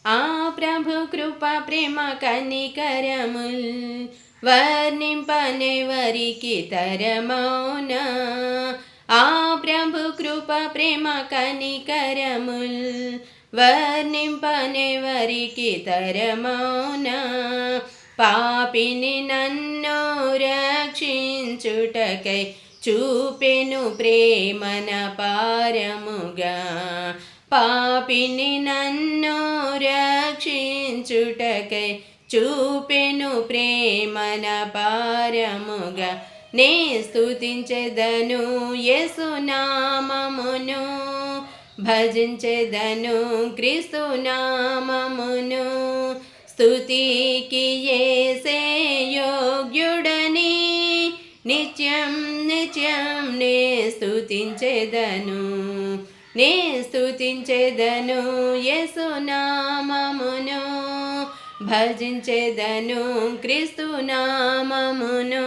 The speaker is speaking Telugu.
ఆ ప్రభు కృప ప్రేమ కనికరముల్ వర్ణింపనెవరికి తరమౌనా. ఆ ప్రభు కృప ప్రేమ కనికరముల్ వర్ణింపనెవరికి తరమౌనా. పాపిని నన్ను రక్షించుటకై చూపెను ప్రేమన పారముగా. పాపిని నన్ను రక్షించుటకై చూపెను ప్రేమన పారముగా. నే స్తుతించెదను యేసు నామమును, భజించెదను క్రీస్తు నామమును. స్తుతికి యేసే యోగ్యుడని నిత్యం నిత్యం నే స్తుతించెదను. నే స్తుతించెదను యేసు నామమును, భజించెదను క్రీస్తు నామమును.